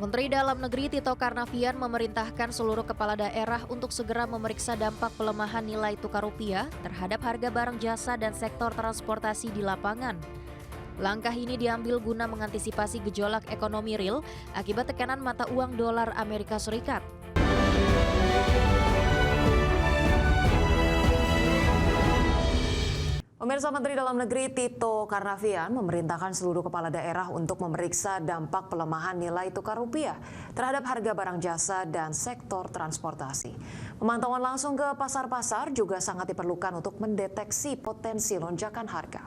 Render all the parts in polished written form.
Menteri Dalam Negeri Tito Karnavian memerintahkan seluruh kepala daerah untuk segera memeriksa dampak pelemahan nilai tukar rupiah terhadap harga barang jasa dan sektor transportasi di lapangan. Langkah ini diambil guna mengantisipasi gejolak ekonomi real akibat tekanan mata uang dolar Amerika Serikat. Pemirsa, Menteri Dalam Negeri Tito Karnavian memerintahkan seluruh kepala daerah untuk memeriksa dampak pelemahan nilai tukar rupiah terhadap harga barang jasa dan sektor transportasi. Pemantauan langsung ke pasar-pasar juga sangat diperlukan untuk mendeteksi potensi lonjakan harga.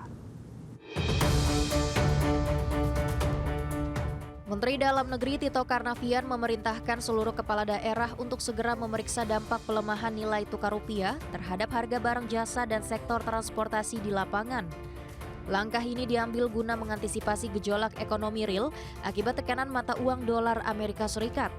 Menteri Dalam Negeri Tito Karnavian memerintahkan seluruh kepala daerah untuk segera memeriksa dampak pelemahan nilai tukar rupiah terhadap harga barang jasa dan sektor transportasi di lapangan. Langkah ini diambil guna mengantisipasi gejolak ekonomi real akibat tekanan mata uang dolar Amerika Serikat.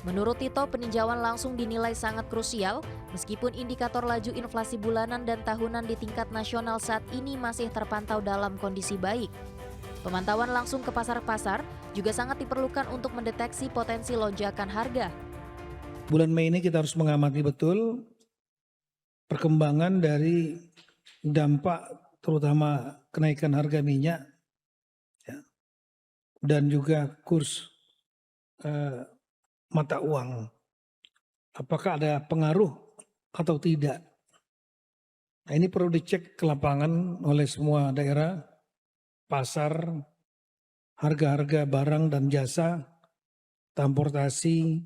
Menurut Tito, peninjauan langsung dinilai sangat krusial meskipun indikator laju inflasi bulanan dan tahunan di tingkat nasional saat ini masih terpantau dalam kondisi baik. Pemantauan langsung ke pasar-pasar juga sangat diperlukan untuk mendeteksi potensi lonjakan harga. Bulan Mei ini kita harus mengamati betul perkembangan dari dampak terutama kenaikan harga minyak ya, dan juga kurs mata uang. Apakah ada pengaruh atau tidak? Nah, ini perlu dicek ke lapangan oleh semua daerah. Pasar, harga-harga barang dan jasa, transportasi,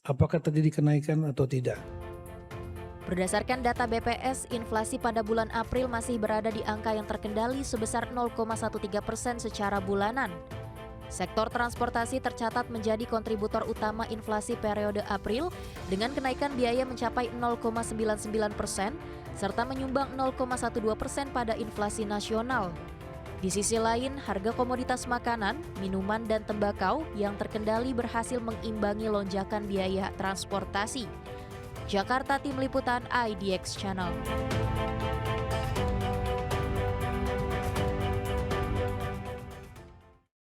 apakah terjadi kenaikan atau tidak. Berdasarkan data BPS, inflasi pada bulan April masih berada di angka yang terkendali sebesar 0,13% secara bulanan. Sektor transportasi tercatat menjadi kontributor utama inflasi periode April dengan kenaikan biaya mencapai 0,99% serta menyumbang 0,12% pada inflasi nasional. Di sisi lain, harga komoditas makanan, minuman, dan tembakau yang terkendali berhasil mengimbangi lonjakan biaya transportasi. Jakarta, Tim Liputan IDX Channel.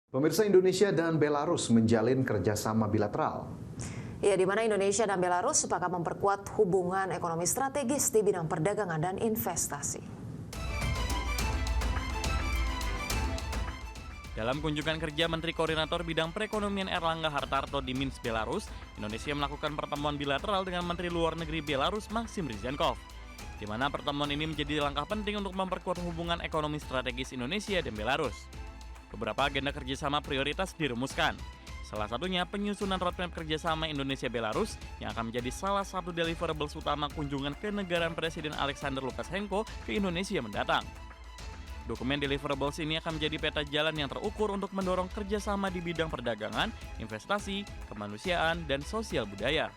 Pemirsa, Indonesia dan Belarus menjalin kerjasama bilateral. Ya, di mana Indonesia dan Belarus sepakat memperkuat hubungan ekonomi strategis di bidang perdagangan dan investasi. Dalam kunjungan kerja Menteri Koordinator Bidang Perekonomian Erlangga Hartarto di Minsk, Belarus, Indonesia melakukan pertemuan bilateral dengan Menteri Luar Negeri Belarus Maksim Ryzhenkov, di mana pertemuan ini menjadi langkah penting untuk memperkuat hubungan ekonomi strategis Indonesia dan Belarus. Beberapa agenda kerjasama prioritas dirumuskan. Salah satunya penyusunan roadmap kerjasama Indonesia-Belarus yang akan menjadi salah satu deliverables utama kunjungan kenegaraan Presiden Alexander Lukashenko ke Indonesia mendatang. Dokumen deliverables ini akan menjadi peta jalan yang terukur untuk mendorong kerjasama di bidang perdagangan, investasi, kemanusiaan, dan sosial budaya.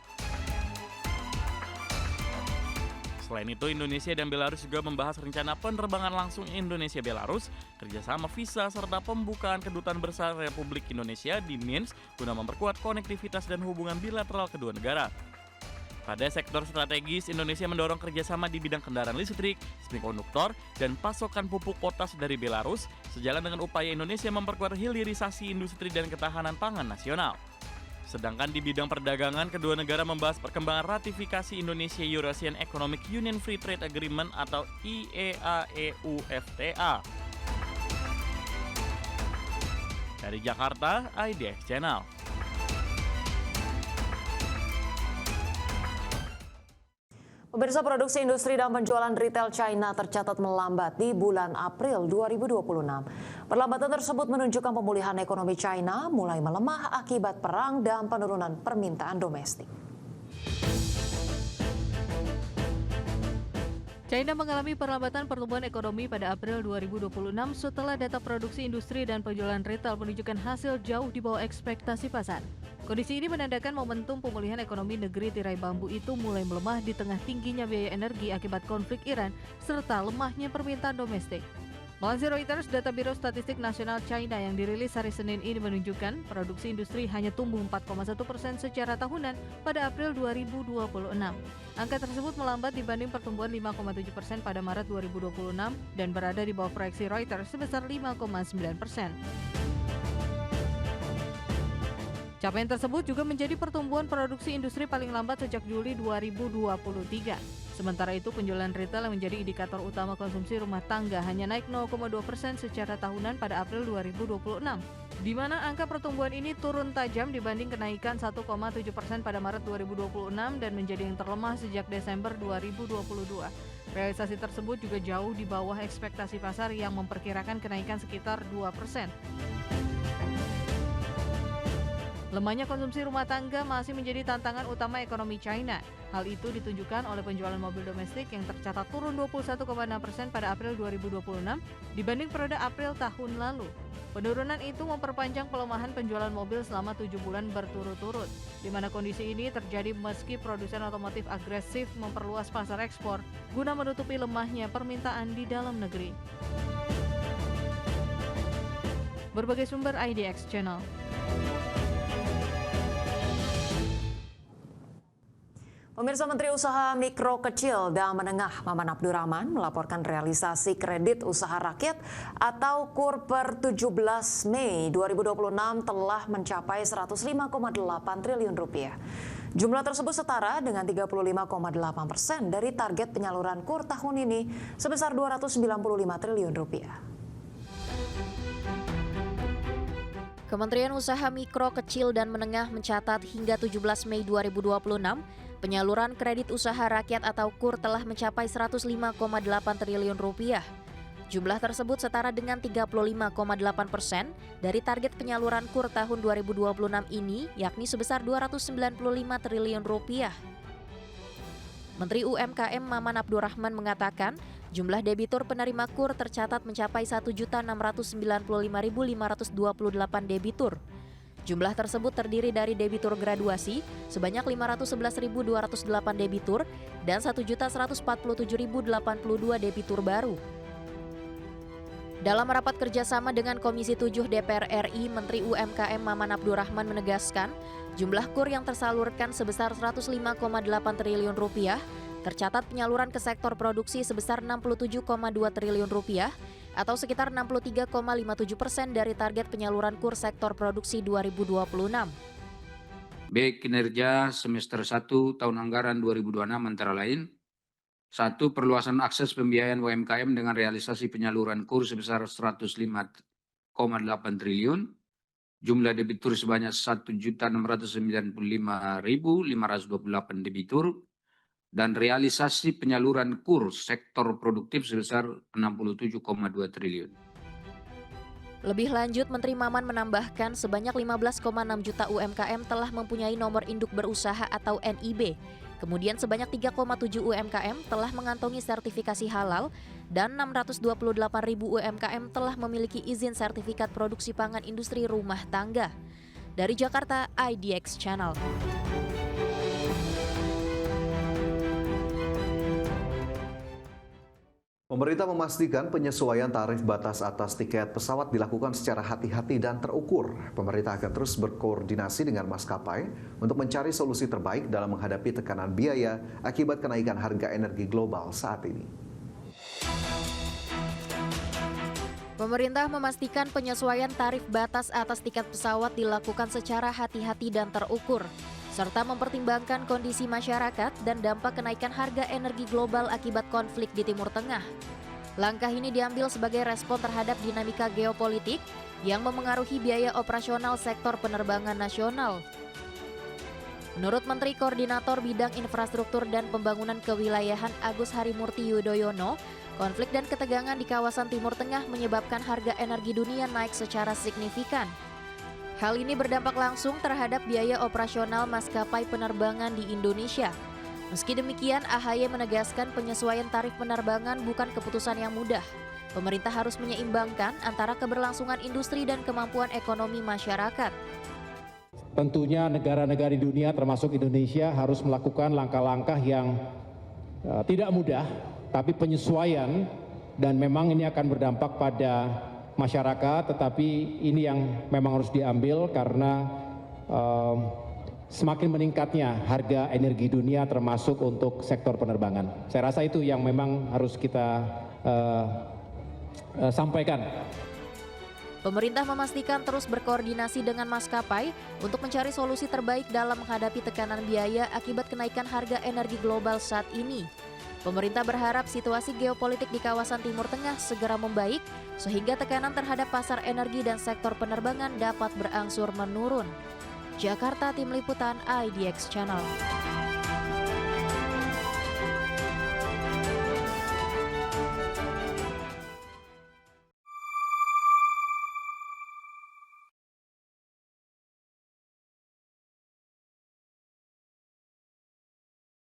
Selain itu, Indonesia dan Belarus juga membahas rencana penerbangan langsung Indonesia-Belarus, kerjasama visa, serta pembukaan kedutaan besar Republik Indonesia di Minsk guna memperkuat konektivitas dan hubungan bilateral kedua negara. Pada sektor strategis, Indonesia mendorong kerjasama di bidang kendaraan listrik, semikonduktor, dan pasokan pupuk potas dari Belarus, sejalan dengan upaya Indonesia memperkuat hilirisasi industri dan ketahanan pangan nasional. Sedangkan di bidang perdagangan, kedua negara membahas perkembangan ratifikasi Indonesia Eurasian Economic Union Free Trade Agreement atau IEA-EU-FTA. Dari Jakarta, IDX Channel. Pemirsa, produksi industri dan penjualan retail China tercatat melambat di bulan April 2026. Perlambatan tersebut menunjukkan pemulihan ekonomi China mulai melemah akibat perang dan penurunan permintaan domestik. China mengalami perlambatan pertumbuhan ekonomi pada April 2026 setelah data produksi industri dan penjualan retail menunjukkan hasil jauh di bawah ekspektasi pasar. Kondisi ini menandakan momentum pemulihan ekonomi negeri tirai bambu itu mulai melemah di tengah tingginya biaya energi akibat konflik Iran serta lemahnya permintaan domestik. Melansir Reuters, data Biro Statistik Nasional China yang dirilis hari Senin ini menunjukkan produksi industri hanya tumbuh 4,1% secara tahunan pada April 2026. Angka tersebut melambat dibanding pertumbuhan 5,7% pada Maret 2026 dan berada di bawah proyeksi Reuters sebesar 5,9%. Capaian tersebut juga menjadi pertumbuhan produksi industri paling lambat sejak Juli 2023. Sementara itu, penjualan retail yang menjadi indikator utama konsumsi rumah tangga hanya naik 0,2% secara tahunan pada April 2026, di mana angka pertumbuhan ini turun tajam dibanding kenaikan 1,7% pada Maret 2026 dan menjadi yang terlemah sejak Desember 2022. Realisasi tersebut juga jauh di bawah ekspektasi pasar yang memperkirakan kenaikan sekitar 2%. Lemahnya konsumsi rumah tangga masih menjadi tantangan utama ekonomi China. Hal itu ditunjukkan oleh penjualan mobil domestik yang tercatat turun 21,6% pada April 2026 dibanding periode April tahun lalu. Penurunan itu memperpanjang pelemahan penjualan mobil selama 7 bulan berturut-turut, di mana kondisi ini terjadi meski produsen otomotif agresif memperluas pasar ekspor guna menutupi lemahnya permintaan di dalam negeri. Berbagai sumber IDX Channel. Pemirsa, Menteri Usaha Mikro Kecil dan Menengah Maman Abdurrahman melaporkan realisasi kredit usaha rakyat atau KUR per 17 Mei 2026 telah mencapai 105,8 triliun rupiah. Jumlah tersebut setara dengan 35,8% dari target penyaluran KUR tahun ini sebesar 295 triliun rupiah. Kementerian Usaha Mikro Kecil dan Menengah mencatat hingga 17 Mei 2026, penyaluran kredit usaha rakyat atau KUR telah mencapai 105,8 triliun rupiah. Jumlah tersebut setara dengan 35,8% dari target penyaluran KUR tahun 2026 ini, yakni sebesar 295 triliun rupiah. Menteri UMKM Maman Abdurrahman mengatakan, jumlah debitur penerima KUR tercatat mencapai 1.695.528 debitur. Jumlah tersebut terdiri dari debitur graduasi sebanyak 511.208 debitur dan 1.147.082 debitur baru. Dalam rapat kerjasama dengan Komisi 7 DPR RI, Menteri UMKM Maman Abdurrahman menegaskan, jumlah KUR yang tersalurkan sebesar 105,8 triliun rupiah, tercatat penyaluran ke sektor produksi sebesar 67,2 triliun rupiah, atau sekitar 63,57% dari target penyaluran KUR sektor produksi 2026. Baik kinerja semester 1 tahun anggaran 2026 antara lain, 1. Perluasan akses pembiayaan UMKM dengan realisasi penyaluran KUR sebesar 105,8 triliun, jumlah debitur sebanyak 1.695.528 debitur, dan realisasi penyaluran KUR sektor produktif sebesar 67,2 triliun. Lebih lanjut, Menteri Maman menambahkan sebanyak 15,6 juta UMKM telah mempunyai nomor induk berusaha atau NIB. Kemudian sebanyak 3,7 UMKM telah mengantongi sertifikasi halal dan 628.000 UMKM telah memiliki izin sertifikat produksi pangan industri rumah tangga. Dari Jakarta, IDX Channel. Pemerintah memastikan penyesuaian tarif batas atas tiket pesawat dilakukan secara hati-hati dan terukur. Pemerintah akan terus berkoordinasi dengan maskapai untuk mencari solusi terbaik dalam menghadapi tekanan biaya akibat kenaikan harga energi global saat ini. Pemerintah memastikan penyesuaian tarif batas atas tiket pesawat dilakukan secara hati-hati dan terukur, serta mempertimbangkan kondisi masyarakat dan dampak kenaikan harga energi global akibat konflik di Timur Tengah. Langkah ini diambil sebagai respon terhadap dinamika geopolitik yang memengaruhi biaya operasional sektor penerbangan nasional. Menurut Menteri Koordinator Bidang Infrastruktur dan Pembangunan Kewilayahan Agus Harimurti Yudhoyono, konflik dan ketegangan di kawasan Timur Tengah menyebabkan harga energi dunia naik secara signifikan. Hal ini berdampak langsung terhadap biaya operasional maskapai penerbangan di Indonesia. Meski demikian, AHY menegaskan penyesuaian tarif penerbangan bukan keputusan yang mudah. Pemerintah harus menyeimbangkan antara keberlangsungan industri dan kemampuan ekonomi masyarakat. Tentunya negara-negara di dunia termasuk Indonesia harus melakukan langkah-langkah yang tidak mudah, tapi penyesuaian, dan memang ini akan berdampak pada masyarakat, tetapi ini yang memang harus diambil karena semakin meningkatnya harga energi dunia termasuk untuk sektor penerbangan. Saya rasa itu yang memang harus kita sampaikan. Pemerintah memastikan terus berkoordinasi dengan maskapai untuk mencari solusi terbaik dalam menghadapi tekanan biaya akibat kenaikan harga energi global saat ini. Pemerintah berharap situasi geopolitik di kawasan Timur Tengah segera membaik sehingga tekanan terhadap pasar energi dan sektor penerbangan dapat berangsur menurun. Jakarta, Tim Liputan IDX Channel.